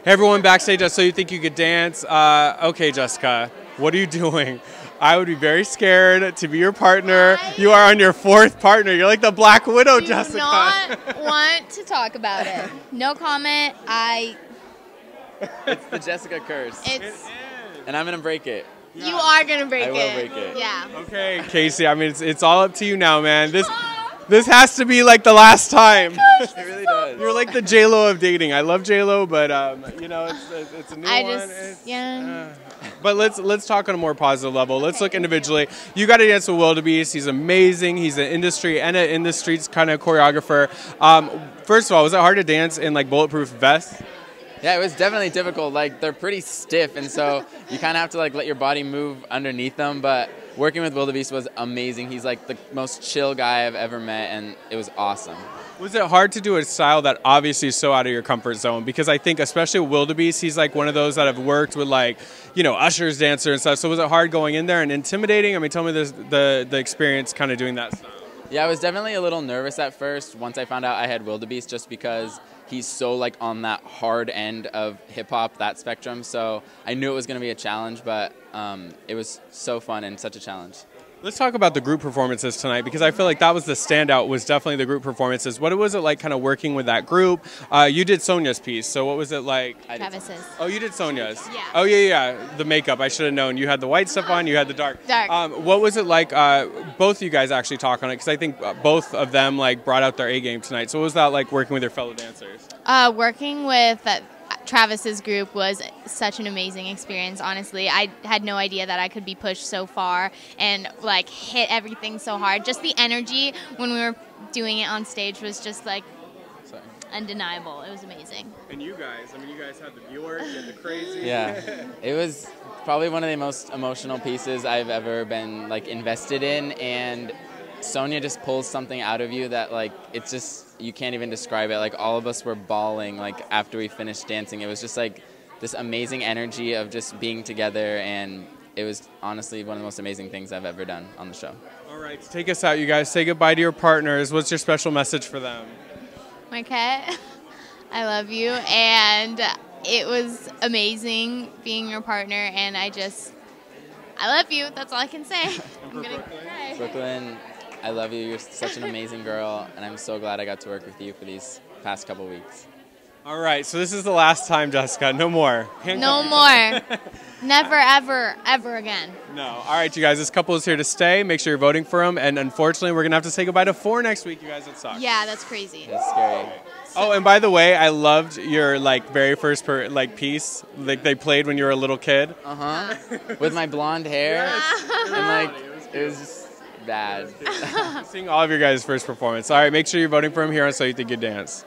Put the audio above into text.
Hey everyone, backstage at So You Think You Could Dance. Okay, Jessica, what are you doing? I would be very scared to be your partner. You are on your 4th partner. You're like the Black Widow, Jessica. I do not want to talk about it. No comment. It's the Jessica curse. And I'm going to break it. You are going to break it. I will break it. Yeah. Okay, Casey, I mean, it's all up to you now, man. This has to be like the last time. It really does. You're like the J-Lo of dating. I love J-Lo, but you know, it's a new one. Yeah. But let's talk on a more positive level. Let's look individually. You got to dance with Wildebeest. He's amazing. He's an industry and an in the streets kind of choreographer. First of all, was it hard to dance in like bulletproof vests? Yeah, it was definitely difficult. Like, they're pretty stiff, and so you kind of have to like let your body move underneath them. But working with Wildebeest was amazing. He's like the most chill guy I've ever met, and it was awesome. Was it hard to do a style that obviously is so out of your comfort zone? Because I think, especially with Wildebeest, he's like one of those that have worked with like, you know, Usher's dancer and stuff. So was it hard going in there and intimidating? I mean, tell me the experience kind of doing that style. Yeah, I was definitely a little nervous at first once I found out I had Wildebeest, just because he's so like on that hard end of hip hop, that spectrum. So I knew it was going to be a challenge, but it was so fun and such a challenge. Let's talk about the group performances tonight, because I feel like that was the standout, was definitely the group performances. What was it like kind of working with that group? You did Sonia's piece, so what was it like? Travis's. Oh, you did Sonia's? Yeah. Oh, yeah. The makeup, I should have known. You had the white stuff on, you had the dark. What was it like, both of you guys actually talk on it, because I think both of them like brought out their A game tonight. So what was that like working with your fellow dancers? Working with Travis's group was such an amazing experience, honestly. I had no idea that I could be pushed so far and like hit everything so hard. Just the energy when we were doing it on stage was just like undeniable. It was amazing. And you guys, I mean, you guys had the Bjork and the crazy. Yeah, it was probably one of the most emotional pieces I've ever been like invested in, and Sonia just pulls something out of you that like it's just, you can't even describe it. Like, all of us were bawling like after we finished dancing. It was just like this amazing energy of just being together, and it was honestly one of the most amazing things I've ever done on the show. All right, take us out, you guys. Say goodbye to your partners. What's your special message for them? Marquette, I love you, and it was amazing being your partner, and I love you. That's all I can say. I'm gonna cry. Brooklyn, I love you. You're such an amazing girl, and I'm so glad I got to work with you for these past couple weeks. All right, so this is the last time, Jessica. No more. No more. Never, ever, ever again. No. All right, you guys, this couple is here to stay. Make sure you're voting for them. And unfortunately, we're going to have to say goodbye to 4 next week, you guys. That sucks. Yeah, that's crazy. It's scary. Oh, and by the way, I loved your like very first piece like they played when you were a little kid. With my blonde hair. Yes. And like it was just bad. Seeing all of your guys' first performance. All right, make sure you're voting for him here on So You Think You Dance.